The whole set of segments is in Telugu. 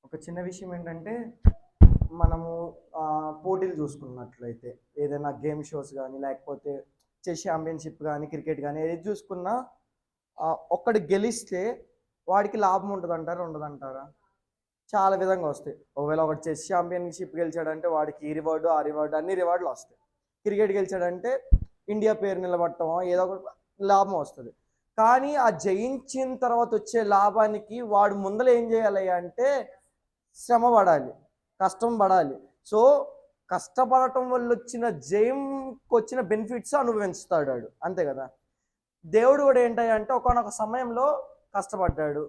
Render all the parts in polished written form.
ఒక చిన్న విషయం ఏంటంటే మనము పోటీలు చూసుకున్నట్లయితే ఏదైనా గేమ్ షోస్ కానీ లేకపోతే చెస్ ఛాంపియన్షిప్ కానీ క్రికెట్ కానీ ఏది చూసుకున్నా ఒక్కడు గెలిస్తే వాడికి లాభం ఉంటుందంటారా ఉండదంటారా? చాలా విధంగా వస్తాయి. ఒకవేళ ఒకటి చెస్ ఛాంపియన్షిప్ గెలిచాడంటే వాడికి ఈ రివార్డు ఆ రివార్డు అన్ని రివార్డులు వస్తాయి. క్రికెట్ గెలిచాడంటే ఇండియా పేరు నిలబడటం ఏదో ఒక లాభం వస్తుంది. కానీ ఆ జయించిన తర్వాత వచ్చే లాభానికి వాడు ముందర ఏం చేయాలి అంటే శ్రమ పడాలి, కష్టం పడాలి. సో కష్టపడటం వల్ల వచ్చిన జయంకి వచ్చిన బెనిఫిట్స్ అనుభవిస్తాడు వాడు, అంతే కదా. దేవుడు కూడా ఏంటంటే ఒకనొక సమయంలో కష్టపడ్డాడు.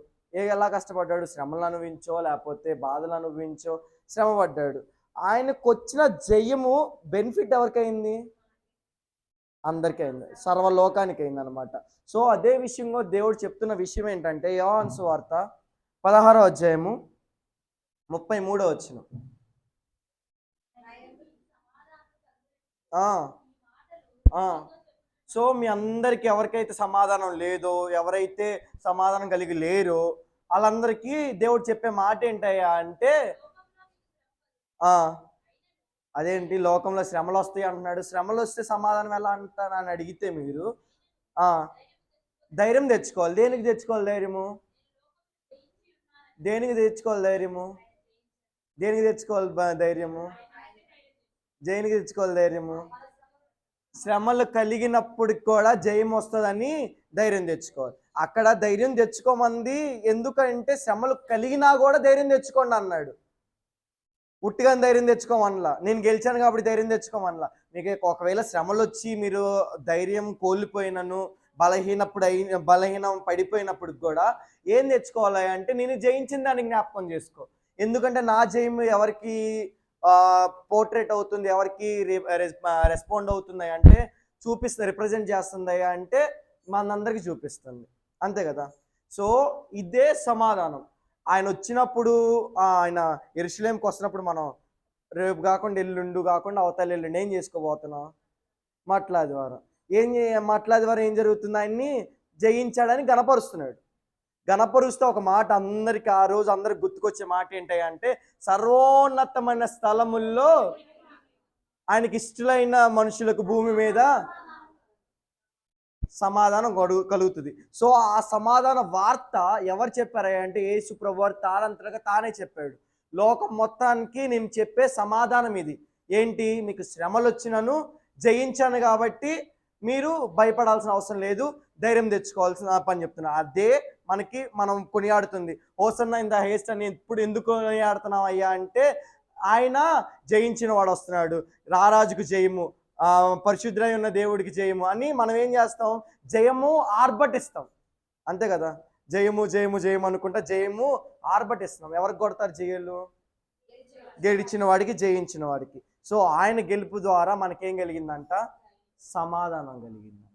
ఎలా కష్టపడ్డాడు? శ్రమలు అనుభవించో లేకపోతే బాధలు అనుభవించో శ్రమ పడ్డాడు. ఆయనకు వచ్చిన జయము బెనిఫిట్ ఎవరికైంది? అందరికీ అయింది, సర్వలోకానికి అయింది అనమాట. సో అదే విషయంలో దేవుడు చెప్తున్న విషయం ఏంటంటే యోహాను సువార్త 16వ అధ్యాయము 33వ వచనం. సో మీ అందరికి ఎవరికైతే సమాధానం లేదో, ఎవరైతే సమాధానం కలిగి లేరో వాళ్ళందరికీ దేవుడు చెప్పే మాట ఏంటయ్యా అంటే అదేంటి లోకంలో శ్రమలు వస్తాయి అంటున్నాడు. శ్రమలు వస్తే సమాధానం ఎలా అంటానని అడిగితే మీరు ధైర్యం తెచ్చుకోవాలి. దేనికి తెచ్చుకోవాలి ధైర్యము? దేనికి తెచ్చుకోవాలి ధైర్యము? దేనికి తెచ్చుకోవాలి ధైర్యము? దేనికి తెచ్చుకోవాలి ధైర్యము? శ్రమలు కలిగినప్పటికి కూడా జయం వస్తుందని ధైర్యం తెచ్చుకోవాలి. అక్కడ ధైర్యం తెచ్చుకోమంది ఎందుకంటే శ్రమలు కలిగినా కూడా ధైర్యం తెచ్చుకోండి అన్నాడు. ఉట్టిగా ధైర్యం తెచ్చుకోమనలా, నేను గెలిచాను కాబట్టి ధైర్యం తెచ్చుకోమనలా. మీకు ఒకవేళ శ్రమలు వచ్చి మీరు ధైర్యం కోల్పోయినను బలహీనం పడిపోయినప్పుడు కూడా ఏం తెచ్చుకోవాలి అంటే నేను జయించిన దాన్ని జ్ఞాపకం చేసుకో. ఎందుకంటే నా జయం ఎవరికి పోర్ట్రేట్ అవుతుంది, ఎవరికి రెస్పాండ్ అవుతుంది అంటే చూపిస్తుంది, రిప్రజెంట్ చేస్తుంది అంటే మనందరికీ చూపిస్తుంది, అంతే కదా. సో ఇదే సమాధానం. ఆయన వచ్చినప్పుడు ఆయన యెరూషలేముకి వస్తున్నప్పుడు మనం రేపు కాకుండా ఎల్లుండు కాకుండా అవతల ఎల్లుండి ఏం చేసుకోబోతున్నాం? మాట్లాదివారం. మాట్లాదివారం ఏం జరుగుతుంది? ఆయన్ని జయించాడని గణపరుస్తున్నాడు. గణపరుస్తే ఒక మాట అందరికి ఆ రోజు అందరికి గుర్తుకొచ్చే మాట ఏంటంటే సర్వోన్నతమైన స్థలముల్లో ఆయనకి ఇష్టలైన మనుషులకు భూమి మీద సమాధానం కలుగుతుంది. సో ఆ సమాధాన వార్త ఎవరు చెప్పారా అంటే యేసు ప్రభువారు తానంతటగా తానే చెప్పాడు. లోకం మొత్తానికి నేను చెప్పే సమాధానం ఇది ఏంటి? మీకు శ్రమలు వచ్చినను జయించాను కాబట్టి మీరు భయపడాల్సిన అవసరం లేదు, ధైర్యం తెచ్చుకోవాల్సిన పని చెప్తున్నా. అదే మనం కొనియాడుతుంది. హోసన్నా ఇన్ ద హైయెస్ట్ అని ఇప్పుడు ఎందుకు కొనియాడుతున్నాం అయ్యా అంటే ఆయన జయించిన వాడు వస్తున్నాడు, రారాజుకు జయము, పరిశుద్ధుడై ఉన్న దేవుడికి జయము అని మనం ఏం చేస్తాం? జయము ఆర్భటిస్తాం, అంతే కదా. జయము జయము జయము అనుకుంటా జయము ఆర్భటిస్తున్నాం. ఎవరికి కొడతారు జయలు? గెలిచిన వాడికి, జయించిన వాడికి. సో ఆయన గెలుపు ద్వారా మనకేం కలిగిందంట? సమాధానం కలిగింది.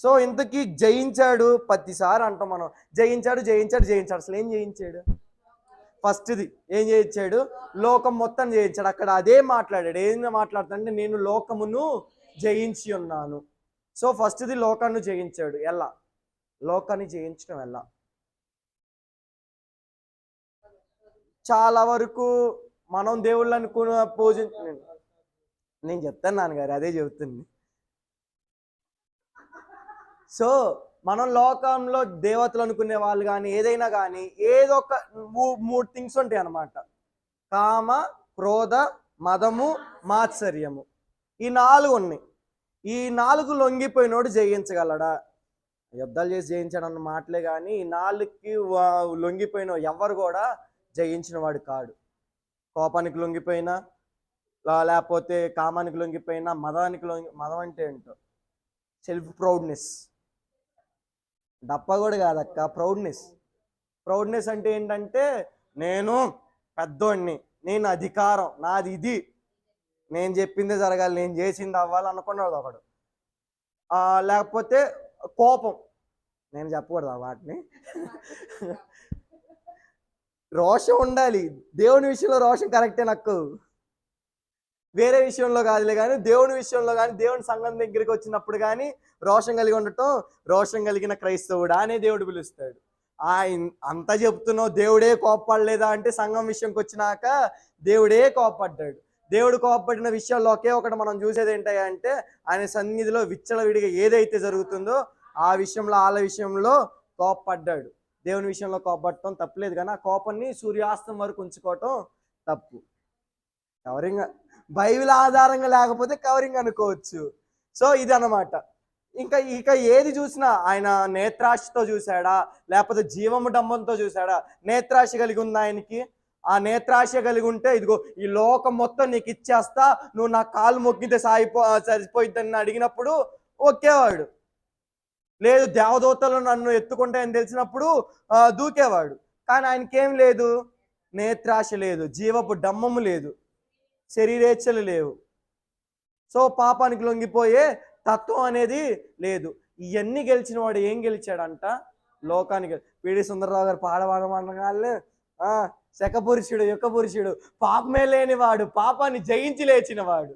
సో ఇంతకీ జయించాడు ప్రతిసారి అంటాం మనం, జయించాడు జయించాడు జయించాడు. అసలు ఏం జయించాడు? ఫస్ట్ది ఏం జయించాడు? లోకం మొత్తం జయించాడు. అక్కడ అదే మాట్లాడాడు. ఏం మాట్లాడుతాడంటే నేను లోకమును జయించి ఉన్నాను. సో ఫస్ట్ది లోకాన్ని జయించాడు. ఎలా? లోకాన్ని జయించడం ఎలా? చాలా వరకు మనం దేవుళ్ళు అనుకున్న నేను చెప్తాను నాన్నగారు, అదే చెబుతుంది. సో మనం లోకంలో దేవతలు అనుకునే వాళ్ళు కానీ ఏదైనా కానీ ఏదో ఒక 3 థింగ్స్ ఉంటాయి అన్నమాట. కామ, క్రోధ, మదము, మాత్సర్యము. ఈ 4 ఉన్నాయి. ఈ 4 లొంగిపోయినోడు జయించగలడా? యుద్ధాలు చేసి జయించాడు అన్న మాటలే కానీ ఈ 4కి లొంగిపోయిన ఎవరు కూడా జయించిన వాడు కాడు. కోపానికి లొంగిపోయినా, లేకపోతే కామానికి లొంగిపోయినా, మదం అంటే ఏంటో సెల్ఫ్ ప్రౌడ్నెస్, డప్ప కూడా కాదక్క, ప్రౌడ్నెస్ అంటే ఏంటంటే నేను పెద్దోడిని, నేను అధికారం నాది, ఇది నేను చెప్పిందే జరగాలి, నేను చేసింది అవ్వాలి అనుకున్నాడు ఒకడు. లేకపోతే కోపం, నేను చెప్పకూడదు ఆ వాటిని. రోషం ఉండాలి, దేవుని విషయంలో రోషం కరెక్టే, నాకు వేరే విషయంలో కాదులే కానీ దేవుని విషయంలో కానీ దేవుని సంఘం దగ్గరికి వచ్చినప్పుడు కానీ రోషం కలిగి ఉండటం, రోషం కలిగిన క్రైస్తవుడా అనే దేవుడు పిలుస్తాడు. అంతా చెప్తున్నావు దేవుడే కోప్పడలేదా అంటే సంఘం విషయంకి వచ్చినాక దేవుడే కోప్పడ్డాడు. దేవుడు కోప్పడిన విషయాల్లో ఒకే ఒకటి మనం చూసేది ఏంటంటే ఆయన సన్నిధిలో విచ్చలవిడిగా ఏదైతే జరుగుతుందో ఆ విషయంలో వాళ్ళ విషయంలో కోప్పడ్డాడు. దేవుని విషయంలో కోపడటం తప్పులేదు, కానీ ఆ కోపాన్ని సూర్యాస్తం వరకు ఉంచుకోవటం తప్పు. కవరింగ్ బైబిల్ ఆధారంగా లేకపోతే కవరింగ్ అనుకోవచ్చు. సో ఇది అన్నమాట. ఇక ఏది చూసినా ఆయన నేత్రాశతో చూశాడా లేకపోతే జీవము డంబంతో చూశాడా? నేత్రాశ కలిగి ఉంది ఆయనకి. ఆ నేత్రాశ కలిగి ఉంటే ఇదిగో ఈ లోకం మొత్తం నీకు ఇచ్చేస్తా, నువ్వు నా కాలు మొక్కితే సరిపోయిద్దని అడిగినప్పుడు ఒక్కేవాడు. లేదు దేవదూతలు నన్ను ఎత్తుకుంటాయని తెలిసినప్పుడు దూకేవాడు. కానీ ఆయనకేం లేదు, నేత్రాశ లేదు, జీవపు డమ్మము లేదు, శరీరేచ్ఛలు లేవు. సో పాపానికి లొంగిపోయే తత్వం అనేది లేదు. ఇవన్నీ గెలిచిన వాడు ఏం గెలిచాడంట? లోకానికి. పిడి సుందరరావు గారు పాడవాడమనగానే శకపురుషుడు యుక్కపురుషుడు, పాపమే లేనివాడు, పాపాన్ని జయించి లేచినవాడు.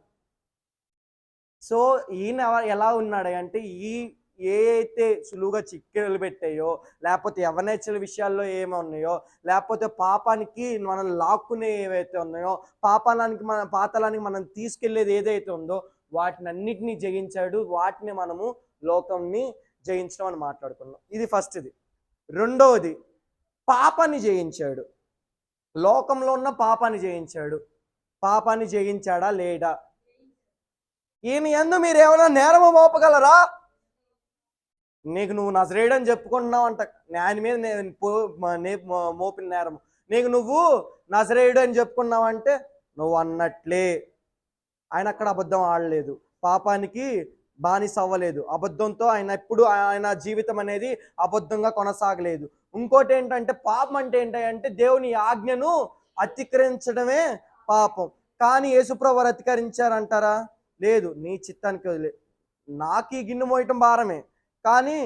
సో ఈయన ఎలా ఉన్నాడు అంటే ఏ అయితే సులువుగా చిక్కెలు పెట్టాయో లేకపోతే యవనేచ్చల విషయాల్లో ఏమి ఉన్నాయో లేకపోతే పాపానికి మనం లాక్కునే ఏవైతే ఉన్నాయో పాతాళానికి మనం తీసుకెళ్లేది ఏదైతే ఉందో వాటిని అన్నిటినీ జయించాడు. వాటిని మనము లోకంని జయించడం అని మాట్లాడుకున్నాం. ఇది ఫస్ట్ది. రెండవది పాపాన్ని జయించాడు. లోకంలో ఉన్న పాపాన్ని జయించాడు. పాపాన్ని జయించాడా లేడా? ఈయన యందు మీరు ఏమైనా నేరము మోపగలరా? నువ్వు నజరేయుడని చెప్పుకుంటున్నావు అంట, ఆయన మీద మోపిన నేరము. నువ్వు నజరేయుడు అని చెప్పుకున్నావంటే నువ్వు అన్నట్లే. ఆయన అక్కడ అబద్ధం ఆడలేదు, పాపానికి బానిస అవ్వలేదు, అబద్ధంతో ఆయన జీవితం అనేది అబద్ధంగా కొనసాగలేదు. ఇంకోటి ఏంటంటే పాపం అంటే ఏంటంటే దేవుని ఆజ్ఞను అతిక్రమించడమే పాపం. కానీ యేసుప్రభు వారు అతిక్రమించారంటారా? లేదు. నీ చిత్తానికి వదిలే, నాకు ఈ గిన్నె మోయటం భారమే, కానీ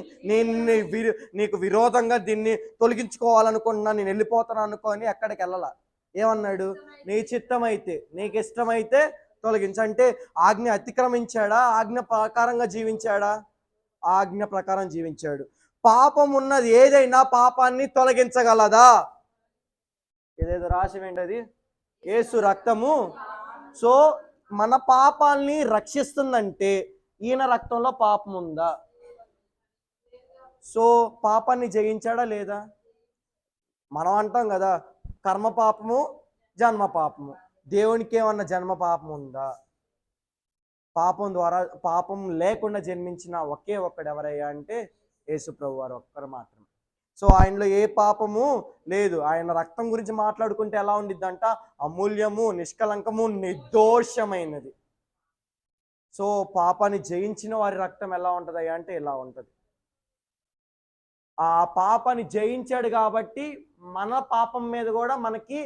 నీకు విరోధంగా దీన్ని తొలగించుకోవాలనుకున్నా, నేను వెళ్ళిపోతాను అనుకోని ఎక్కడికి వెళ్ళాల. ఏమన్నాడు? నీ చిత్తమైతే, నీకు ఇష్టమైతే తొలగించంటే ఆజ్ఞ అతిక్రమించాడా? ఆజ్ఞ ప్రకారంగా జీవించాడా? ఆజ్ఞ ప్రకారం జీవించాడు. పాపం ఉన్నది ఏదైనా పాపాన్ని తొలగించగలదా? ఏదేదో రాసి ఏంటది? యేసు రక్తము. సో మన పాపాల్ని రక్షిస్తుందంటే ఈయన రక్తంలో పాపం ఉందా? సో పాపాన్ని జయించాడా లేదా? మనం అంటాం కదా కర్మ పాపము జన్మ పాపము. దేవునికి ఏమన్నా జన్మ పాపం ఉందా? పాపం లేకుండా జన్మించిన ఒకే ఒక్కడు ఎవరయ్యా అంటే యేసుప్రభు వారు ఒక్కరు మాత్రమే. సో ఆయనలో ఏ పాపము లేదు. ఆయన రక్తం గురించి మాట్లాడుకుంటే ఎలా ఉండిద్దంట? అమూల్యము, నిష్కలంకము, నిర్దోషమైనది. సో పాపాన్ని జయించిన వారి రక్తం ఎలా ఉంటుందయ్యా అంటే ఇలా ఉంటుంది. ఆ పాపాన్ని జయించాడు కాబట్టి మన పాపం మీద కూడా మనకి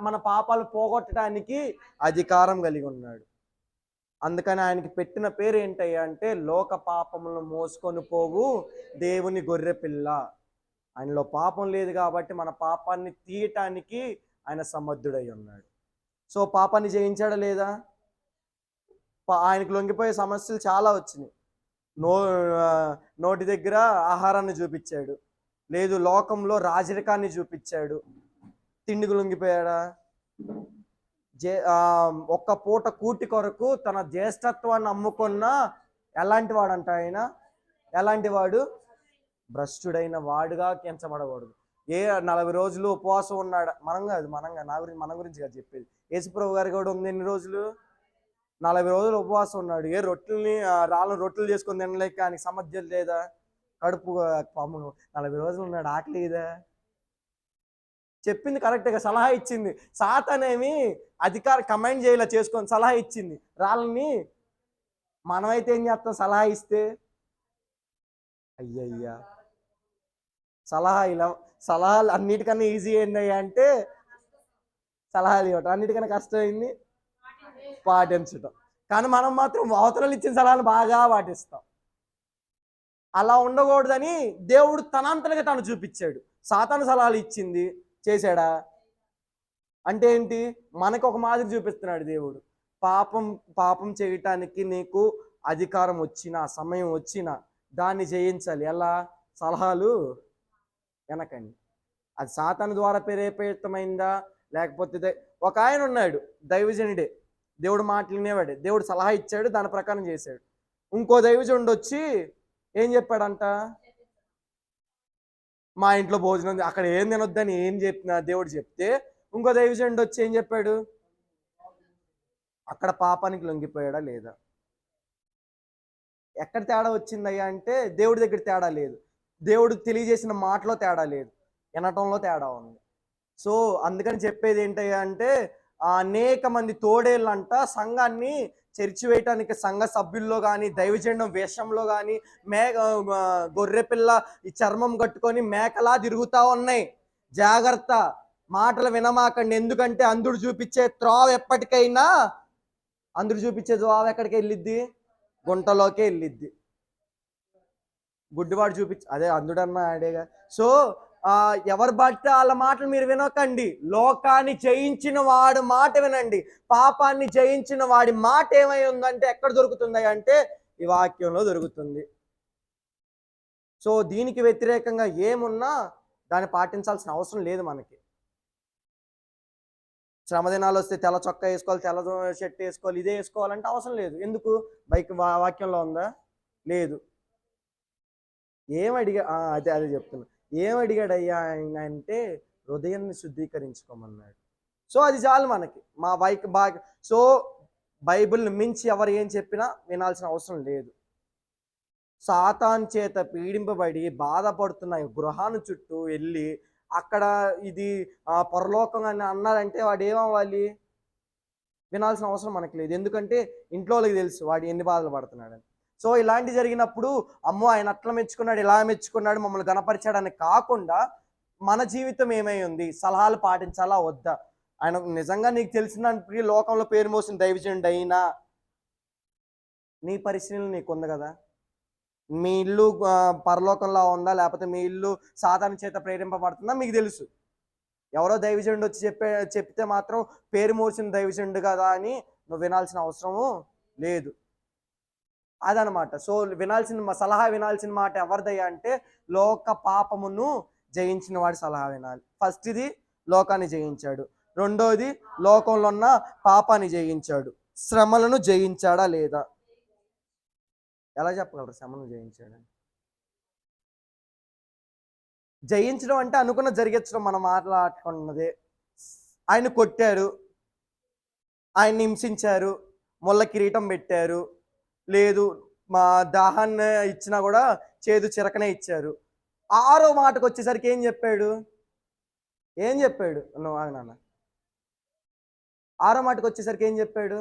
మన పాపాలు పోగొట్టడానికి అధికారం కలిగి ఉన్నాడు. అందుకని ఆయనకి పెట్టిన పేరు ఏంటయ్యా అంటే లోక పాపములను మోసుకొని పోవు దేవుని గొర్రె పిల్ల. ఆయనలో పాపం లేదు కాబట్టి మన పాపాన్ని తీయటానికి ఆయన సమర్థుడై ఉన్నాడు. సో పాపాన్ని జయించాడా లేదా? ఆయనకు లొంగిపోయే సమస్యలు చాలా వచ్చినాయి. నోటి దగ్గర ఆహారాన్ని చూపించాడు, లేదు లోకంలో రాజరికాన్ని చూపించాడు. తిండికి లొంగిపోయాడా? ఒక్క పూట కూటి కొరకు తన జ్యేష్ఠత్వాన్ని అమ్ముకున్న ఎలాంటి వాడంట ఆయన? ఎలాంటి వాడు? భ్రష్టుడైన వాడుగా ఎంచబడకూడదు. 40 రోజులు ఉపవాసం ఉన్నాడు. మన గురించి కాదు చెప్పేది. యేసుప్రభు గారు కూడా ఉంది ఎన్ని రోజులు? 40 రోజులు ఉపవాసం ఉన్నాడు. రాళ్ళ రొట్టెలు చేసుకొని తినలేక ఆయనకి సమర్థ్యం లేదా? కడుపు పామును 40 రోజులు ఉన్నాడు, ఆకలి లేదా? చెప్పింది కరెక్ట్గా, సలహా ఇచ్చింది. సాతానేమి కమాండ్ చేయలా, చేసుకొని సలహా ఇచ్చింది రాళ్ళని. మనమైతే ఏం చేస్తాం? సలహా ఇస్తే అయ్యయ్యా సలహాలు అన్నిటికన్నా ఈజీ ఏందయ్యా అంటే సలహాలు ఇవ్వటం, అన్నిటికన్నా కష్టమైంది పాటించటం. కానీ మనం మాత్రం అవతరాలు ఇచ్చిన సలహాలు బాగా పాటిస్తాం. అలా ఉండకూడదని దేవుడు తనంతలుగా తను చూపించాడు. సాతాను సలహాలు ఇచ్చింది, చేశాడా అంటే ఏంటి? మనకు ఒక మాదిరి చూపిస్తున్నాడు దేవుడు. పాపం చేయటానికి నీకు అధికారం వచ్చినా, సమయం వచ్చినా దాన్ని జయించాలి. ఎలా? సలహాలు వెనకండి. అది సాతాను ద్వారా ప్రేరేపితమైందా లేకపోతే ఒక ఆయన ఉన్నాడు, దైవజనుడే, దేవుడు మాటలు వినేవాడే, దేవుడు సలహా ఇచ్చాడు, దాని ప్రకారం చేశాడు. ఇంకో దైవజనుడు వచ్చి ఏం చెప్పాడంట, మా ఇంట్లో భోజనం అక్కడ ఏం తినొద్దని ఏం చెప్పినా దేవుడు చెప్తే, ఇంకో దైవజనుడు వచ్చి ఏం చెప్పాడు, అక్కడ పాపానికి లొంగిపోయాడా లేదా? ఎక్కడ తేడా వచ్చిందయ్యా అంటే దేవుడి దగ్గర తేడా లేదు, దేవుడు తెలియజేసిన మాటలో తేడా లేదు, వినటంలో తేడా ఉంది. సో అందుకని చెప్పేది ఏంటయ్యా అంటే అనేక మంది తోడేళ్ళంట సంఘాన్ని చెరిచివేయటానికి, సంఘ సభ్యుల్లో కానీ దైవజండం వేషంలో కానీ గొర్రెపిల్ల ఈ చర్మం కట్టుకొని మేకలా తిరుగుతూ ఉన్నాయి. జాగ్రత్త, మాటలు వినమాకండి. ఎందుకంటే అంధుడు చూపించే త్రోవ ఎప్పటికైనా, అంధుడు చూపించే త్రోవ ఎక్కడికి వెళ్ళిద్ది, గుంటలోకే వెళ్ళిద్ది. గుడ్డివాడు అదే అంధుడన్న ఆడేగా. సో ఎవరు పడితే వాళ్ళ మాటలు మీరు వినకండి, లోకాన్ని జయించిన వాడు మాట వినండి. పాపాన్ని జయించిన వాడి మాట ఏమై ఉందంటే ఎక్కడ దొరుకుతుంది అంటే ఈ వాక్యంలో దొరుకుతుంది. సో దీనికి వ్యతిరేకంగా ఏమున్నా దాన్ని పాటించాల్సిన అవసరం లేదు మనకి. శ్రమదినాలు వస్తే తెల్ల చొక్కా వేసుకోవాలి, తెల్ల షర్ట్ వేసుకోవాలి, ఇదే వేసుకోవాలంటే అవసరం లేదు. ఎందుకు? వాక్యంలో ఉందా? లేదు. ఏమడిగా అదే చెప్తున్నా, ఏమడిగాడయ్యా ఆయన అంటే హృదయాన్ని శుద్ధీకరించుకోమన్నాడు. సో అది చాలు మనకి, మా బాగా. సో బైబిల్ని మించి ఎవరు ఏం చెప్పినా వినాల్సిన అవసరం లేదు. సాతాను చేత పీడింపబడి బాధపడుతున్న గృహాన్ని చుట్టూ వెళ్ళి అక్కడ ఇది పరలోకం అని అన్నారంటే వాడు ఏమవ్వాలి? వినాల్సిన అవసరం మనకి లేదు. ఎందుకంటే ఇంట్లో వాళ్ళకి తెలుసు వాడు ఎన్ని బాధలు పడుతున్నాడని. సో ఇలాంటి జరిగినప్పుడు అమ్మో ఆయన అట్లా మెచ్చుకున్నాడు, ఇలా మెచ్చుకున్నాడు, మమ్మల్ని గణపరిచాడని కాకుండా మన జీవితం ఏమై ఉంది, సలహాలు పాటించాలా వద్దా? ఆయన నిజంగా నీకు తెలిసిన లోకంలో పేరు మోసిన దైవజనుడు అయినా నీ పరిశీలన నీకుంది కదా. మీ ఇల్లు పరలోకంలో ఉందా లేకపోతే మీ ఇల్లు సాతాను చేత ప్రేరేపింపబడుతుందా మీకు తెలుసు. ఎవరో దైవజనుడు వచ్చి చెప్తే మాత్రం పేరు మోసిన దైవజనుడు కదా అని నువ్వు వినాల్సిన అవసరము లేదు. అదనమాట. సో సలహా వినాల్సిన మాట ఎవరిదయ్యా అంటే లోక పాపమును జయించిన వాడి సలహా వినాలి. ఫస్ట్ ఇది లోకాన్ని జయించాడు, రెండోది లోకంలో ఉన్న పాపాన్ని జయించాడు. శ్రమలను జయించాడా లేదా? ఎలా చెప్పగలరు శ్రమను జయించాడని? జయించడం అంటే అనుకున్న జరిగించడం, మనం మాట్లాడుకున్నదే. ఆయన కొట్టారు, ఆయన హింసించారు, ముళ్ళ కిరీటం పెట్టారు, లేదు మా దాహాన్ని ఇచ్చినా కూడా చేదు చిరకనే ఇచ్చారు. ఆరో మాటకు వచ్చేసరికి ఏం చెప్పాడు? నువ్వు నాన్న, ఆరో మాటకు వచ్చేసరికి ఏం చెప్పాడు?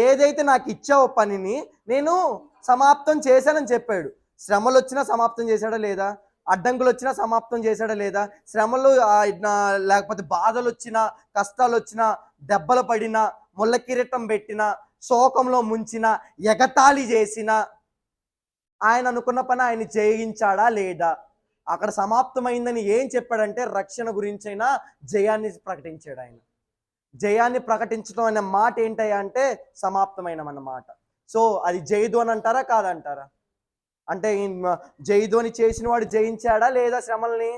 ఏదైతే నాకు ఇచ్చావో పనిని నేను సమాప్తం చేశానని చెప్పాడు. శ్రమలు వచ్చినా సమాప్తం చేశాడా లేదా? అడ్డంకులు వచ్చినా సమాప్తం చేశాడా లేదా? శ్రమలు లేకపోతే బాధలు వచ్చినా, కష్టాలు వచ్చినా, దెబ్బలు పడినా, ముళ్ళ కిరీటం పెట్టినా, శోకంలో ముంచిన, ఎగతాళి చేసిన ఆయన అనుకున్న పని ఆయన చేయించాడా లేదా? అక్కడ సమాప్తమైందని ఏం చెప్పాడంటే రక్షణ గురించైనా జయాన్ని ప్రకటించాడు. ఆయన జయాన్ని ప్రకటించడం అనే మాట ఏంటయ్యా అంటే సమాప్తమైనమన్నమాట. సో అది జయధ్వని అంటారా కాదంటారా? అంటే జయధ్వని చేసిన వాడు జయించాడా లేదా శ్రమల్ని?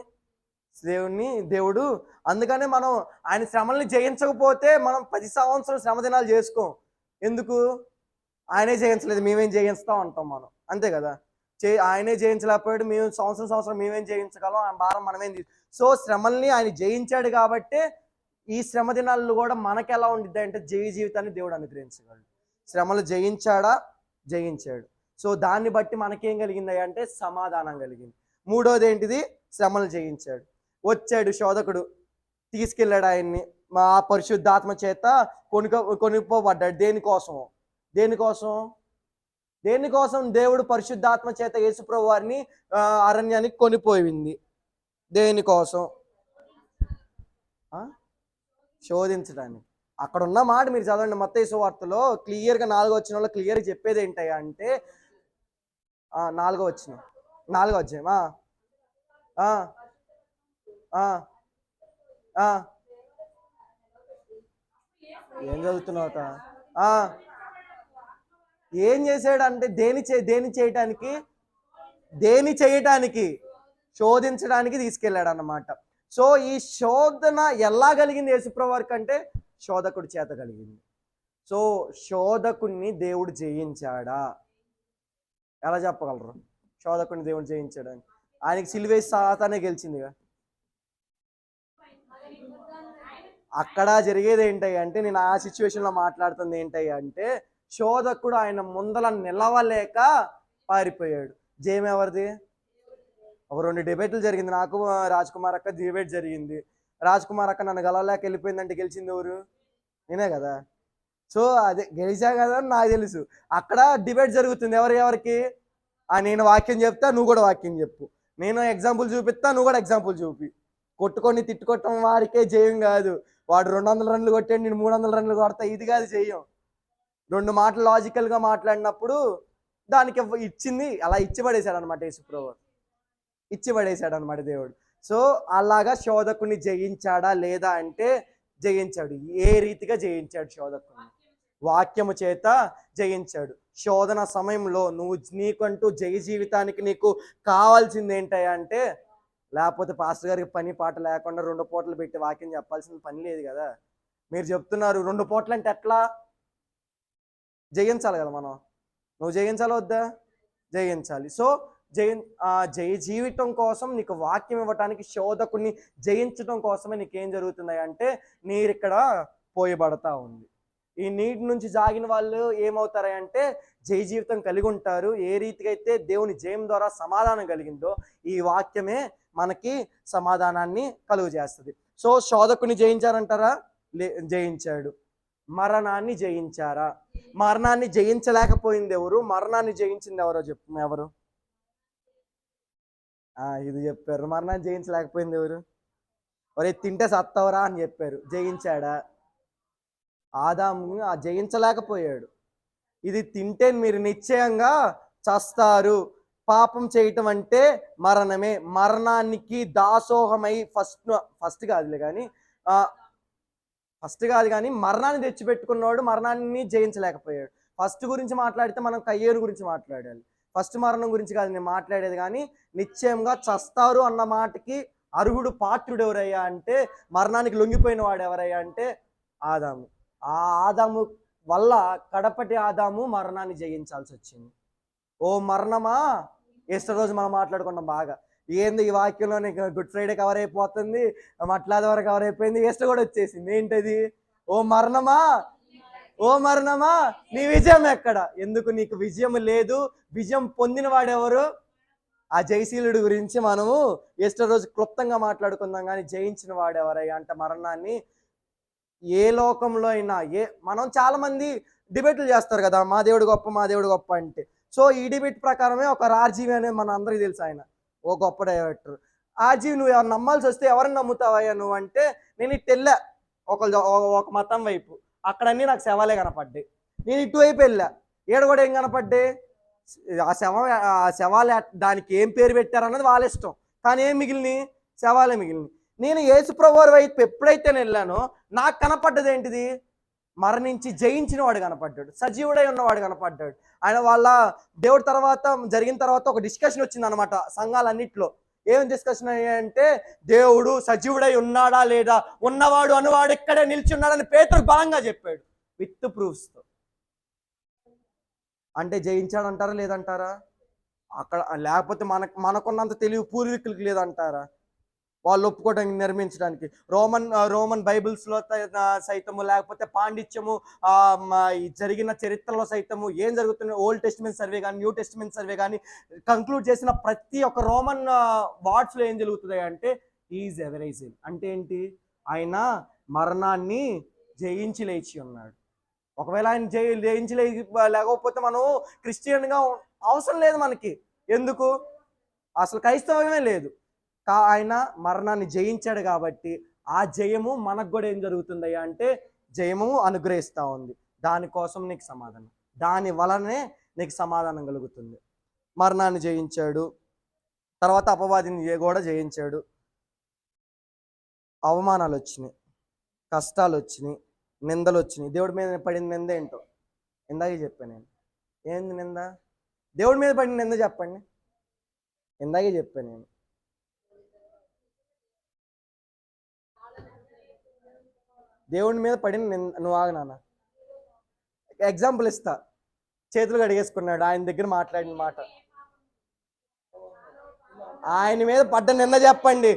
దేవుడు. అందుకనే మనం ఆయన శ్రమల్ని జయించకపోతే మనం 10 సంవత్సరాలు శ్రమ దినాలు చేసుకోం. ఎందుకు? ఆయనే జయించలేదు, మేమేం జయిస్తాం అంటాం మనం, అంతే కదా. ఆయనే జయించలేకపోయాడు, మేము సంవత్సరం మేమేం జయించగలం, ఆ భారం మనమేం. సో శ్రమల్ని ఆయన జయించాడు కాబట్టి ఈ శ్రమ దినాల్లో కూడా మనకి ఎలా ఉండిద్ది అంటే జయ జీవితాన్ని దేవుడు అనుగ్రహించగలడు. శ్రమలు జయించాడా? జయించాడు. సో దాన్ని బట్టి మనకేం కలిగింది అంటే సమాధానం కలిగింది. మూడోది ఏంటిది? శ్రమలు జయించాడు. వచ్చాడు శోధకుడు, తీసుకెళ్ళాడు ఆయన్ని మా పరిశుద్ధాత్మ చేత కొనుక్కోబడ్డాడు. దేనికోసం? దేవుడు పరిశుద్ధాత్మ చేత యేసుప్రభు వారిని అరణ్యానికి కొనిపోయింది. దేనికోసం? శోధించడానికి. అక్కడ ఉన్న మాట మీరు చదవండి, మత్తయి సువార్తలో క్లియర్గా 4వ వచనంలో క్లియర్గా చెప్పేది ఏంటయ్యా అంటే 4వ వచనం, 4వ అధ్యాయం. ఏం చదువుతున్నావుట? ఏం చేశాడంటే దేని చేయటానికి శోధించడానికి తీసుకెళ్ళాడు అన్నమాట. సో ఈ శోధన ఎలా కలిగింది యేసుప్రభు వారికి అంటే శోధకుడి చేత కలిగింది. సో శోధకుణ్ణి దేవుడు జయించాడా? ఎలా చెప్పగలరు శోధకుడిని దేవుడు జయించాడని? ఆయనకి సిలువేసి సాతానే గెలిచిందిగా. అక్కడ జరిగేది ఏంటయ్య అంటే, నేను ఆ సిచ్యువేషన్లో మాట్లాడుతుంది ఏంటయ్య అంటే, శోధకుడు ఆయన ముందల నిలవలేక పారిపోయాడు. జయం ఎవరిది? ఒక 2 డిబేట్లు జరిగింది. నాకు రాజ్ కుమార్ అక్క డిబేట్ జరిగింది. రాజ్ కుమార్ అక్క నన్ను గెలవలేక వెళ్ళిపోయిందంటే గెలిచింది ఎవరు? నేనే కదా. సో అదే గెలిచా కదా అని నాకు తెలుసు. అక్కడ డిబేట్ జరుగుతుంది ఎవరికి. నేను వాక్యం చెప్తా, నువ్వు కూడా వాక్యం చెప్పు. నేను ఎగ్జాంపుల్ చూపిస్తా, నువ్వు కూడా ఎగ్జాంపుల్ చూపి. కొట్టుకొని తిట్టుకోవటం వాడికే జయం కాదు. వాడు 200 రన్లు కొట్టాడు, నేను 300 రన్లు కొడతా, ఇది కాదు జయం. 2 మాటలు లాజికల్గా మాట్లాడినప్పుడు దానికి ఇచ్చింది అలా ఇచ్చి పడేశాడు అనమాట. యేసుప్రభు ఇచ్చి పడేశాడు అనమాట దేవుడు. సో అలాగా శోధకుని జయించాడా లేదా అంటే జయించాడు. ఏ రీతిగా జయించాడు శోధకుని? వాక్యము చేత జయించాడు. శోధన సమయంలో నీకంటూ జయ జీవితానికి నీకు కావాల్సింది ఏంటయ్యా అంటే, లేకపోతే పాస్టర్ గారికి పని పాట లేకుండా 2 పూటలు పెట్టి వాక్యం చెప్పాల్సిన పని లేదు కదా. మీరు చెప్తున్నారు 2 పూటలు అంటే ఎట్లా? జయించాలి కదా మనం. నువ్వు జయించాలి వద్దా? జయించాలి. సో జయ జీవితం కోసం నీకు వాక్యం ఇవ్వటానికి, శోధకుని జయించడం కోసమే నీకేం జరుగుతుంది అంటే నీరిక్కడ పోయబడతా ఉంది. ఈ నీటి నుంచి జాగిన వాళ్ళు ఏమవుతారంటే జయ జీవితం కలిగి ఉంటారు. ఏ రీతిగా అయితే దేవుని జయం ద్వారా సమాధానం కలిగిందో ఈ వాక్యమే మనకి సమాధానాన్ని కలుగు చేస్తుంది. సో శోధకుని జయించారంటారా? జయించాడు. మరణాన్ని జయించారా? మరణాన్ని జయించలేకపోయింది ఎవరు? మరణాన్ని జయించింది ఎవరో చెప్పు. ఎవరు? ఇది చెప్పారు. మరణాన్ని జయించలేకపోయింది ఎవరు? ఒరే తింటే సత్తవరా అని చెప్పారు. జయించాడా? ఆదాము జయించలేకపోయాడు. ఇది తింటే మీరు నిశ్చయంగా చస్తారు. పాపం చేయటం అంటే మరణమే. మరణానికి దాసోహమై ఫస్ట్ కాదు కానీ మరణాన్ని తెచ్చిపెట్టుకున్నవాడు మరణాన్ని జయించలేకపోయాడు. ఫస్ట్ గురించి మాట్లాడితే మనం కయ్యేరు గురించి మాట్లాడాలి. ఫస్ట్ మరణం గురించి కాదు నేను మాట్లాడేది. కానీ నిశ్చయంగా చస్తారు అన్న మాటకి అర్హుడు పాత్రుడు ఎవరయ్యా అంటే, మరణానికి లొంగిపోయిన వాడు ఎవరయ్యా అంటే ఆదాము. ఆ ఆదాము వల్ల కడపటి ఆదాము మరణాన్ని జయించాల్సి వచ్చింది. ఓ మరణమా, ఈస్టర్ రోజు మనం మాట్లాడుకున్నాం బాగా. ఏంది ఈ వాక్యంలో గుడ్ ఫ్రైడే కవర్ అయిపోతుంది, మట్లాది వరకు కవర్ అయిపోయింది, ఈస్టర్ కూడా వచ్చేసింది. ఏంటది? ఓ మరణమా, ఓ మరణమా నీ విజయం ఎక్కడ? ఎందుకు నీకు విజయం లేదు? విజయం పొందిన వాడెవరు? ఆ జయశీలుడి గురించి మనము ఈస్టర్ రోజు క్లుప్తంగా మాట్లాడుకుందాం. కానీ జయించిన వాడెవరయ్యా అంటే మరణాన్ని ఏ లోకంలో అయినా మనం చాలా మంది డిబేట్లు చేస్తారు కదా, మా దేవుడు గొప్ప, మా దేవుడు గొప్ప అంటే. సో ఈ డిబేట్ ప్రకారమే ఒక ఆర్జీవి అనేది మన అందరికీ తెలుసు. ఆయన ఓ గొప్ప డైరెక్టర్. ఆర్జీవి నువ్వు ఎవరు నమ్మాల్సి వస్తే ఎవరిని నమ్ముతావయ్యా నువ్వు అంటే, నేను ఇటు వెళ్ళా ఒక మతం వైపు, అక్కడన్నీ నాకు శవాలే కనపడ్డాయి. నేను ఇటువైపు వెళ్ళా, ఏడ కూడా ఏం కనపడ్డాయి? ఆ శవాలే. దానికి ఏం పేరు పెట్టారన్నది వాళ్ళ ఇష్టం, కానీ ఏం మిగిలినాయి? శవాలే మిగిలినాయి. నేను యేసుప్రభు వైపు ఎప్పుడైతే వెళ్ళానో నాకు కనపడ్డది ఏంటిది? మరణించి జయించిన వాడు కనపడ్డాడు, సజీవుడై ఉన్నవాడు కనపడ్డాడు. ఆయన వాళ్ళ దేవుడి తర్వాత జరిగిన తర్వాత ఒక డిస్కషన్ వచ్చింది అనమాట సంఘాలన్నింటిలో. ఏం డిస్కషన్ అంటే, దేవుడు సజీవుడై ఉన్నాడా లేదా, ఉన్నవాడు అనువాడు ఇక్కడే నిలిచి ఉన్నాడని పేతురు బలంగా చెప్పాడు విత్ ప్రూఫ్స్తో. అంటే జయించాడంటారా లేదంటారా? అక్కడ లేకపోతే మనకున్నంత తెలివి పూర్వీకులకి లేదంటారా వాళ్ళు ఒప్పుకోవడానికి, నిర్మించడానికి? రోమన్ బైబిల్స్లో సైతము, లేకపోతే పాండిత్యము, జరిగిన చరిత్రలో సైతము ఏం జరుగుతుంది, ఓల్డ్ టెస్టిమెంట్ సర్వే కానీ న్యూ టెస్టిమెంట్ సర్వే కానీ కంక్లూడ్ చేసిన ప్రతి ఒక్క రోమన్ వార్డ్స్లో ఏం జరుగుతుంది అంటే ఈజ్ ఎవరైజింగ్. అంటే ఏంటి? ఆయన మరణాన్ని జయించి లేచి ఉన్నాడు. ఒకవేళ ఆయన జయించి లేకపోతే మనం క్రిస్టియన్గా అవసరం లేదు మనకి. ఎందుకు? అసలు క్రైస్తవమే లేదు. ఆయన మరణాన్ని జయించాడు కాబట్టి ఆ జయము మనకు కూడా ఏం జరుగుతుందయ్యా అంటే జయము అనుగ్రహిస్తూ ఉంది. దానికోసం నీకు సమాధానం, దాని వలనే నీకు సమాధానం కలుగుతుంది. మరణాన్ని జయించాడు, తర్వాత అపవాదిని కూడా జయించాడు. అవమానాలు వచ్చినాయి, కష్టాలు వచ్చినాయి, నిందలు వచ్చినాయి. దేవుడి మీద పడిన నింద ఏంటో ఇందాకే చెప్పాను నేను. ఏంది నింద? దేవుడి మీద పడిన నింద చెప్పండి. ఇందాకే చెప్పాను నేను. దేవుని మీద పడిన నువ్వు ఆగు నాన్న, ఎగ్జాంపుల్ ఇస్తా. చేతులు కడిగేసుకున్నాడు, ఆయన దగ్గర మాట్లాడిన మాట. ఆయన మీద పడ్డ నిన్న చెప్పండి.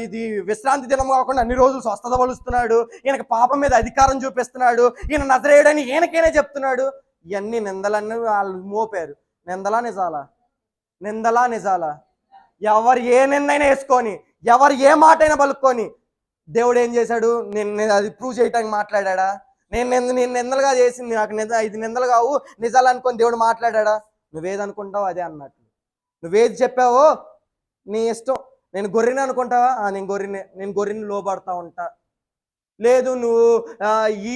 ఇది విశ్రాంతి దినం కాకుండా అన్ని రోజులు స్వస్థత పలుస్తున్నాడు, ఈయనకి పాపం మీద అధికారం చూపిస్తున్నాడు, ఈయన నజరేయుడని ఈయనకేనే చెప్తున్నాడు. ఇవన్నీ నిందలన్నీ వాళ్ళు మోపారు. నిందలా నిజాలా? నిందలా నిజాలా? ఎవరు ఏ నిందైనా వేసుకొని, ఎవరు ఏ మాట అయినా పలుక్కొని, దేవుడు ఏం చేశాడు? నేను అది ప్రూవ్ చేయటానికి మాట్లాడా? నేను నిందలుగా చేసింది నాకు ఇది నిందలు కావు నిజాలు అనుకొని దేవుడు మాట్లాడా? నువ్వేదనుకుంటావు అదే అన్నట్టు. నువ్వేది చెప్పావో నీ ఇష్టం. నేను గొర్రెని అనుకుంటావా? నేను గొర్రెని లోబడతా ఉంటా. లేదు నువ్వు ఈ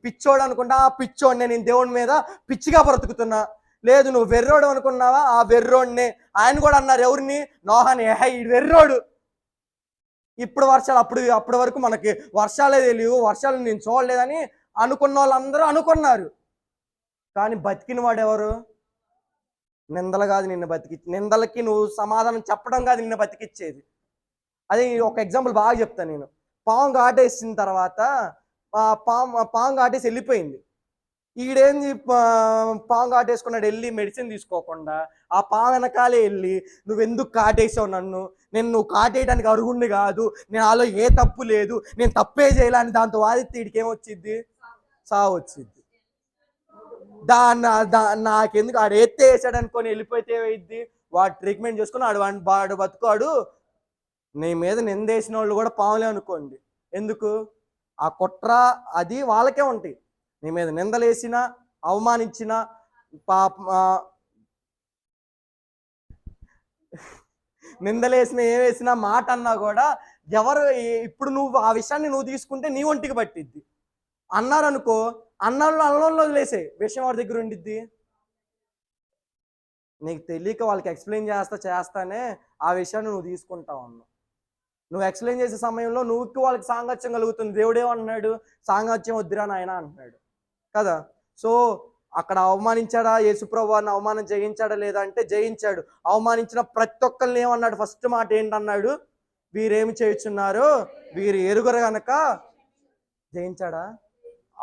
పిచ్చోడు అనుకుంటా, ఆ పిచ్చోడిని నేను దేవుడి మీద పిచ్చిగా బ్రతుకుతున్నా. లేదు నువ్వు వెర్రోడు అనుకున్నావా? ఆ వెర్రోడిని. ఆయన కూడా అన్నారు ఎవరిని? నోహాని, ఈ వెర్రోడు. ఇప్పుడు వర్షాలు, అప్పటి వరకు మనకి వర్షాలే తెలియవు, వర్షాలు నేను చూడలేదని అనుకున్న వాళ్ళందరూ అనుకున్నారు. కానీ బతికిన వాడు ఎవరు? నిందలు కాదు నిన్ను నిందలకి నువ్వు సమాధానం చెప్పడం కాదు నిన్ను బతికిచ్చేది. అదే ఒక ఎగ్జాంపుల్ బాగా చెప్తాను నేను. పాము కాటేసిన తర్వాత పాము కాటేసి వెళ్ళిపోయింది. ఈడేంది పాము కాటేసుకున్నాడు, వెళ్ళి మెడిసిన్ తీసుకోకుండా ఆ పాము వెనకాలే వెళ్ళి నువ్వెందుకు కాటేసావు నన్ను, నువ్వు కాటేయడానికి అర్హుణ్ణి కాదు, నేను నాలో ఏ తప్పు లేదు, నేను తప్పే చేయాలని దాంతో వాదిస్తే వీడికేమొచ్చిద్ది? సావు వచ్చిద్ది. నాకెందుకు ఆడు ఎత్తే వేసాడు అనుకొని వెళ్ళిపోతే ఏమైద్ది? వాడు ట్రీట్మెంట్ చేసుకుని వాడు బతుకాడు. నీ మీద నిందేసిన వాళ్ళు కూడా పాములే అనుకోండి. ఎందుకు? ఆ కుట్ర అది వాళ్ళకే ఉంటాయి. నీ మీద నిందలేసిన, అవమానించిన, నిందలేసిన, ఏవేసినా, మాట అన్నా కూడా ఎవరు ఇప్పుడు నువ్వు ఆ విషయాన్ని నువ్వు తీసుకుంటే నీ ఒంటికి పట్టిద్ది. అన్నారనుకో, అన్నంలో వదిలేసే విషయం వాడి దగ్గర ఉండిద్ది. నీకు తెలియక వాళ్ళకి ఎక్స్ప్లెయిన్ చేస్తానే ఆ విషయాన్ని నువ్వు తీసుకుంటావు అన్న. నువ్వు ఎక్స్ప్లెయిన్ చేసే సమయంలో నువ్వుకి వాళ్ళకి సాంగత్యం కలుగుతుంది. దేవుడేమన్నాడు? సాంగత్యం వద్దురా నాయన అంటున్నాడు కదా. సో అక్కడ అవమానించాడా? యేసుప్రభు వారిని అవమానం జయించాడా లేదా అంటే జయించాడు. అవమానించిన ప్రతి ఒక్కరిని ఏమన్నాడు? ఫస్ట్ మాట ఏంటన్నాడు? వీరేమి చేయుచున్నారు వీరు ఎరుగరు గనక. జయించాడా?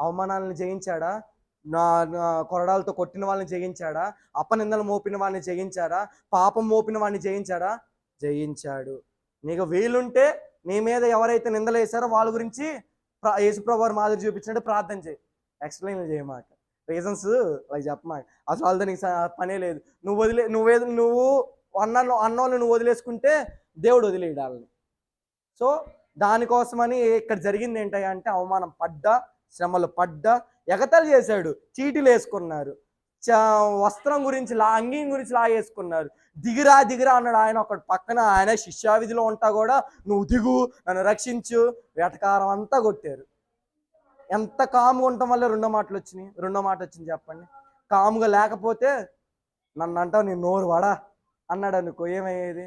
అవమానాలను జయించాడా? కొరడాలతో కొట్టిన వాళ్ళని జయించాడా? అపనిందలు మోపిన వాడిని జయించాడా? పాపం మోపిన వాడిని జయించాడా? జయించాడు. నీకు వీలుంటే నీ మీద ఎవరైతే నిందలు వేశారో వాళ్ళ గురించి యేసుప్రభు వారు మాదిరి చూపించినట్టు ప్రార్థన చేయి. ఎక్స్ప్లెయిన్ చేయమాట, రీజన్స్ అలా చెప్పమాట. అసలు వాళ్ళతో నీకు పనే లేదు. నువ్వు అన్నోళ్ళు నువ్వు వదిలేసుకుంటే దేవుడు వదిలేయడాలని. సో దానికోసమని ఇక్కడ జరిగింది ఏంటంటే అవమానం పడ్డా, శ్రమలు పడ్డా, ఎగతాళి చేశాడు. చీటీలు వేసుకున్నారు, వస్త్రం గురించి అంగీ గురించి లాగేసుకున్నారు. దిగిరా అన్నాడు ఆయన. ఒకటి పక్కన ఆయన శిష్యావిధిలో ఉంటా కూడా నువ్వు దిగు, నన్ను రక్షించు, వెటకారం అంతా కొట్టారు. ఎంత కాముగా ఉండటం వల్ల రెండో మాట వచ్చింది చెప్పండి. కాముగా లేకపోతే నన్ను అంటావు నీ నోరు వాడా అన్నాడు అనుకో, ఏమయ్యేది?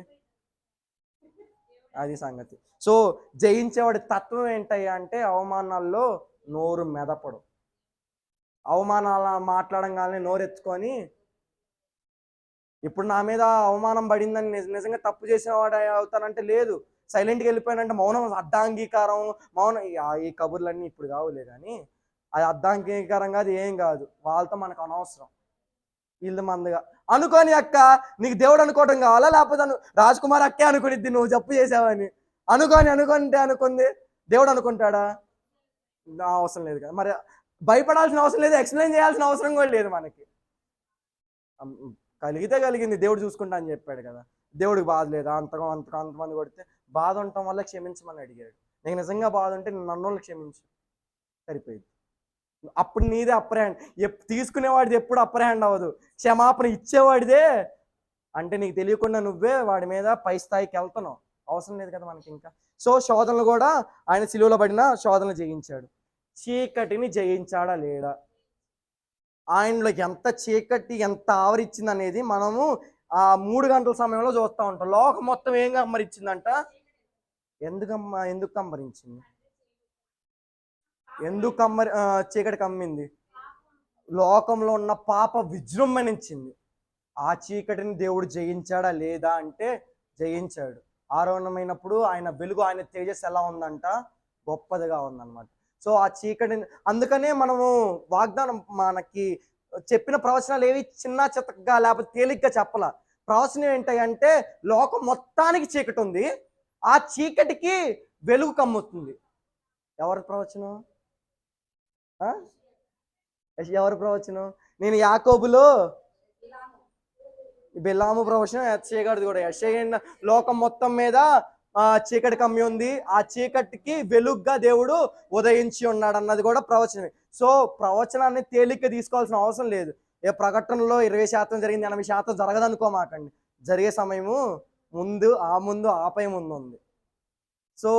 అది సంగతి. సో జయించేవాడి తత్వం ఏంటయ్యా అంటే అవమానాల్లో నోరు మెదపడు. అవమానాల మాట్లాడంగానే నోరెత్తుకొని ఇప్పుడు నా మీద అవమానం పడిందని నిజంగా తప్పు చేసిన వాడు అవుతానంటే లేదు. సైలెంట్గా వెళ్ళిపోయానంటే మౌనం అర్ధాంగీకారం. మౌనం ఈ కబుర్లన్నీ ఇప్పుడు కావులే, కానీ అది అర్ధాంగీకారం కాదు, ఏం కాదు. వాళ్ళతో మనకు అనవసరం. వీళ్ళు మందగా అనుకోని అక్క నీకు దేవుడు అనుకోవడం కావాలా? లేకపోతే రాజ్కుమార్ అక్కే అనుకునిద్ది నువ్వు జప్పు చేసావని. అనుకుంది దేవుడు అనుకుంటాడా? అవసరం లేదు కదా. మరి భయపడాల్సిన అవసరం లేదు, ఎక్స్ప్లెయిన్ చేయాల్సిన అవసరం కూడా లేదు మనకి. కలిగితే కలిగింది, దేవుడు చూసుకుంటా అని చెప్పాడు కదా. దేవుడికి బాధ లేదా? అంతమంది కొడితే బాధ ఉండటం వల్ల క్షమించమని అడిగాడు. నీకు నిజంగా బాధ ఉంటే నన్నోళ్ళు క్షమించు, సరిపోయింది. అప్పుడు నీదే అప్పర్ హ్యాండ్. తీసుకునేవాడిది ఎప్పుడు అప్పర్ హ్యాండ్ అవ్వదు, క్షమాపణ ఇచ్చేవాడిదే. అంటే నీకు తెలియకుండా నువ్వే వాడి మీద పై స్థాయికి వెళ్తున్నావు. అవసరం లేదు కదా మనకి ఇంకా. సో శోధనలు కూడా ఆయన సిలువలో పడిన శోధనలు జయించాడు. చీకటిని జయించాడా లేడా? ఆయనలో ఎంత చీకటి ఎంత ఆవరించింది అనేది మనము ఆ 3 గంటల సమయంలో చూస్తూ ఉంటాం. లోకం మొత్తం ఏం కమ్మరించిందంట? ఎందుకు కమ్మరించింది? చీకటి కమ్మింది? లోకంలో ఉన్న పాప విజృంభణించింది. ఆ చీకటిని దేవుడు జయించాడా లేదా అంటే జయించాడు. ఆరోహణమైనప్పుడు ఆయన వెలుగు, ఆయన తేజస్సు ఎలా ఉందంట? గొప్పదిగా ఉందన్నమాట. సో ఆ చీకటిని అందుకనే మనము వాగ్దానం మనకి చెప్పిన ప్రవచనాలు ఏవి చిన్న చితకగా లేకపోతే తేలిగ్గా చెప్పాల. ప్రవచనం ఏంటంటే లోకం మొత్తానికి చీకటి ఉంది, ఆ చీకటికి వెలుగు కమ్ముతుంది. ఎవరి ప్రవచనం? ఎవరి ప్రవచనం? నేను యాకోబులో బిలాము ప్రవచనం, యెషయా గారిది కూడా. యెషయా లోకం మొత్తం మీద చీకటి కమ్మి ఉంది, ఆ చీకటికి వెలుగ్గా దేవుడు ఉదయించి ఉన్నాడు అన్నది కూడా ప్రవచనమే. సో ప్రవచనాన్ని తేలిక తీసుకోవాల్సిన అవసరం లేదు. ఏ ప్రకటనలో 20% జరిగింది 80% జరగదనుకోమాకండి. జరిగే సమయము ముందు ఆపై ముందు ఉంది. సో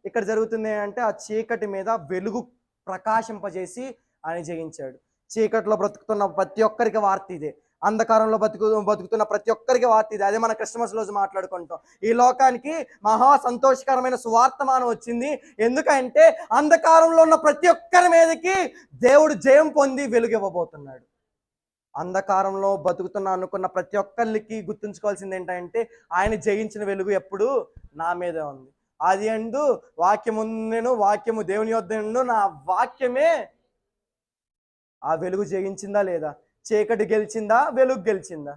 ఇక్కడ జరుగుతుంది అంటే ఆ చీకటి మీద వెలుగు ప్రకాశింపజేసి ఆయన జయించాడు. చీకటిలో బ్రతుకుతున్న ప్రతి ఒక్కరికి వార్త ఇదే, అంధకారంలో బతుకుతున్న ప్రతి ఒక్కరికి వార్త ఇదే. అదే మన క్రిస్మస్ రోజు మాట్లాడుకుంటాం. ఈ లోకానికి మహా సంతోషకరమైన సువార్తమానం వచ్చింది. ఎందుకంటే అంధకారంలో ఉన్న ప్రతి ఒక్కరి మీదకి దేవుడు జయం పొంది వెలుగు ఇవ్వబోతున్నాడు. అంధకారంలో బతుకుతున్నా అనుకున్న ప్రతి ఒక్కరికి గుర్తుంచుకోవాల్సింది ఏంటంటే ఆయన జయించిన వెలుగు ఎప్పుడు నా మీదే ఉంది. అది అందు వాక్యము నేను, వాక్యము దేవుని యొద్ద నుండు, నా వాక్యమే. ఆ వెలుగు జయించిందా లేదా? చీకటి గెలిచిందా? వెలుగు గెలిచిందా?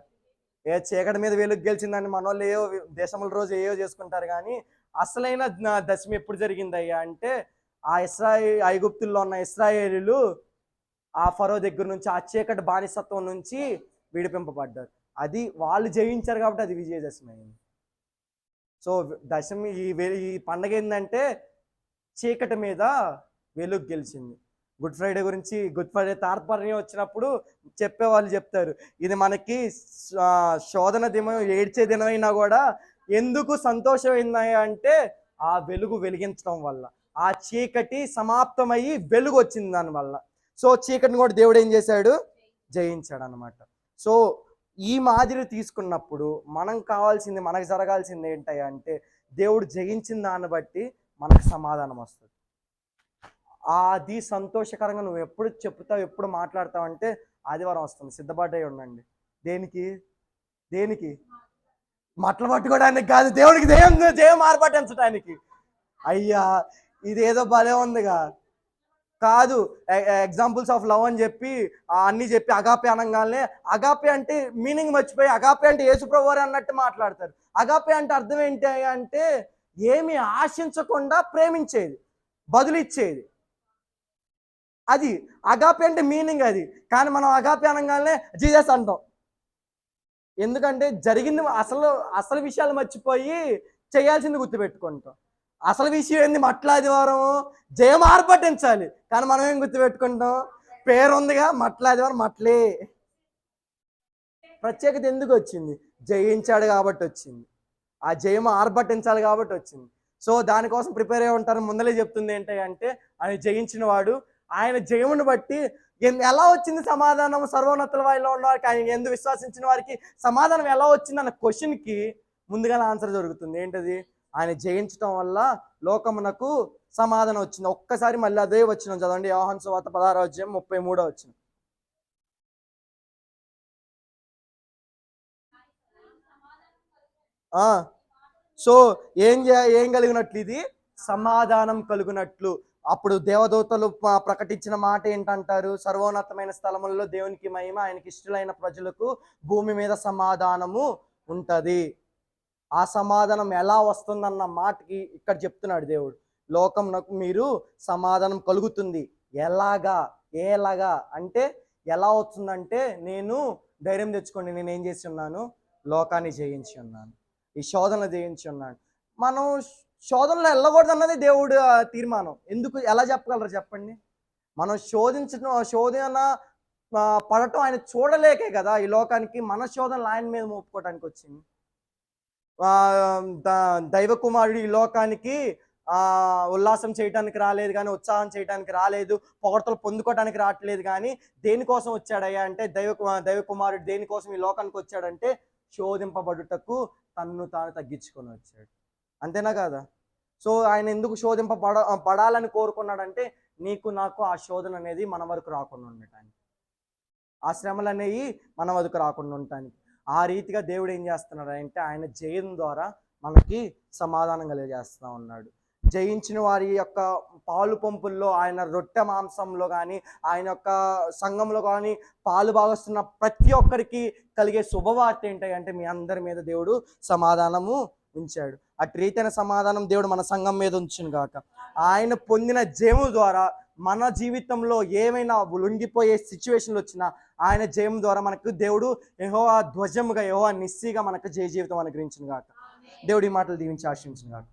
చీకటి మీద వెలుగు గెలిచిందని మన వాళ్ళు ఏవో దేశముల రోజు ఏవో చేసుకుంటారు, కానీ అసలైన దశమి ఎప్పుడు జరిగిందయ్యా అంటే ఆ ఐగుప్తుల్లో ఉన్న ఇశ్రాయేలీలు ఆ ఫరో దగ్గర నుంచి, ఆ చీకటి బానిసత్వం నుంచి విడిపింపబడ్డారు. అది వాళ్ళు జయించారు కాబట్టి అది విజయదశమి అయింది. సో దశమి ఈ పండగ ఏంటంటే చీకటి మీద వెలుగు గెలిచింది. గుడ్ ఫ్రైడే గురించి, గుడ్ ఫ్రైడే తాత్పర్యం వచ్చినప్పుడు చెప్పేవాళ్ళు చెప్తారు, ఇది మనకి శోధన దినం, ఏడ్చే దినమైనా కూడా ఎందుకు సంతోషమైంది అంటే ఆ వెలుగు వెలిగించడం వల్ల, ఆ చీకటి సమాప్తమయ్యి వెలుగు వచ్చింది దానివల్ల. సో చీకటిని కూడా దేవుడు ఏం చేశాడు? జయించాడు అనమాట. సో ఈ మాదిరి తీసుకున్నప్పుడు మనం కావాల్సింది, మనకు జరగాల్సింది ఏంటంటే దేవుడు జయించిన దాన్ని బట్టి మనకు సమాధానం వస్తుంది. అది సంతోషకరంగా నువ్వు ఎప్పుడు చెప్తావు, ఎప్పుడు మాట్లాడతావు అంటే ఆదివారం వస్తుంది, సిద్ధపడ్డై ఉండండి. దేనికి మట్టలు పట్టుకోవడానికి కాదు, దేవుడికి జయం ఆర్భటించడానికి. అయ్యా ఇదేదో భలే ఉందిగా. కాదు, ఎగ్జాంపుల్స్ ఆఫ్ లవ్ అని చెప్పి అన్నీ చెప్పి అగాపే అనగానే, అగాపే అంటే మీనింగ్ మర్చిపోయి అగాపే అంటే యేసుప్రభువారు అన్నట్టు మాట్లాడతారు. అగాపే అంటే అర్థం ఏంటి అంటే ఏమి ఆశించకుండా ప్రేమించేది, బదులిచ్చేది. అది అగాపే అంటే మీనింగ్ అది. కానీ మనం అగాపే అనగానే జీసస్ అంటాం. ఎందుకంటే జరిగింది అసలు విషయాలు మర్చిపోయి చేయాల్సింది గుర్తుపెట్టుకుంటాం. అసలు విషయం ఏంది? మట్లాదివారం జయం ఆర్భటించాలి. కానీ మనం ఏం గుర్తుపెట్టుకుంటాం? పేరు ఉందిగా మట్లాదివారం, మట్లే. ప్రత్యేకత ఎందుకు వచ్చింది? జయించాడు కాబట్టి వచ్చింది. ఆ జయం ఆర్భటించాలి కాబట్టి వచ్చింది. సో దానికోసం ప్రిపేర్ అయి ఉంటారు. ముందలే చెప్తుంది ఏంటంటే ఆయన జయించిన వాడు, ఆయన జయమును బట్టి ఎలా వచ్చింది సమాధానం? సర్వోన్నతుల వారిలో ఉన్న వారికి, ఆయన ఎందుకు విశ్వసించిన వారికి సమాధానం ఎలా వచ్చింది అన్న క్వశ్చన్కి ముందుగా ఆన్సర్ దొరుకుతుంది. ఏంటది? ఆయన జయించడం వల్ల లోకమునకు సమాధానం వచ్చింది. ఒక్కసారి మళ్ళీ అదే వచ్చిన చదవండి, యోహాను సువార్త 16:33. సో ఏం కలిగినట్లు? ఇది సమాధానం కలుగునట్లు. అప్పుడు దేవదూతలు ప్రకటించిన మాట ఏంటంటారు? సర్వోన్నతమైన స్థలములలో దేవునికి మహిమ, ఆయనకి ఇష్టలైన ప్రజలకు భూమి మీద సమాధానము ఉంటది. ఆ సమాధానం ఎలా వస్తుందన్న మాటకి ఇక్కడ చెప్తున్నాడు దేవుడు. లోకమునకు మీరు సమాధానం కలుగుతుంది. ఎలాగా అంటే ఎలా వస్తుందంటే, నేను ధైర్యం తెచ్చుకోండి, నేను ఏం చేసి ఉన్నాను? లోకాన్ని జయించి ఉన్నాను, ఈ శోధన జయించి ఉన్నాను. మనం శోధనలో వెళ్ళకూడదు అన్నది దేవుడు తీర్మానం. ఎందుకు, ఎలా చెప్పగలరు చెప్పండి? మనం శోధన పడటం ఆయన చూడలేకే కదా ఈ లోకానికి మన శోధనలు ఆయన మీద మోపుకోవడానికి వచ్చింది. దైవ కుమారుడు ఈ లోకానికి ఉల్లాసం చేయడానికి రాలేదు, కానీ ఉత్సాహం చేయడానికి రాలేదు, పొగడ్తలు పొందుకోవడానికి రావట్లేదు. కానీ దేనికోసం వచ్చాడయ్యా అంటే దైవ కుమారుడు దేనికోసం ఈ లోకానికి వచ్చాడంటే శోధింపబడుటకు తన్ను తాను తగ్గించుకొని వచ్చాడు. అంతేనా కాదా? సో ఆయన ఎందుకు పడాలని కోరుకున్నాడంటే నీకు నాకు ఆ శోధన అనేది మన వరకు రాకుండా ఉండటానికి, ఆ శ్రమలు అనేవి మన వరకు రాకుండా ఉండటానికి. ఆ రీతిగా దేవుడు ఏం చేస్తున్నాడు అంటే ఆయన జయం ద్వారా మనకి సమాధానం కలిగజేస్తూ ఉన్నాడు. జయించిన వారి యొక్క పాలు పంపుల్లో, ఆయన రొట్టె మాంసంలో కానీ, ఆయన యొక్క సంఘంలో కానీ పాలు భాగస్తున్న ప్రతి ఒక్కరికి కలిగే శుభవార్త ఏంటంటే మీ అందరి మీద దేవుడు సమాధానము ఉంచాడు. అటు రీతైన సమాధానం దేవుడు మన సంఘం మీద ఉంచును గాక. ఆయన పొందిన జయము ద్వారా మన జీవితంలో ఏమైనా లొంగిపోయే సిచ్యువేషన్లు వచ్చినా ఆయన జయం ద్వారా మనకు దేవుడు యెహోవా ధ్వజముగా, యెహోవా నిస్సిగా మనకు జయ జీవితం అనుగ్రహించును గాక. దేవుడి మాటలు దీవించి ఆశీర్వదించును గాక.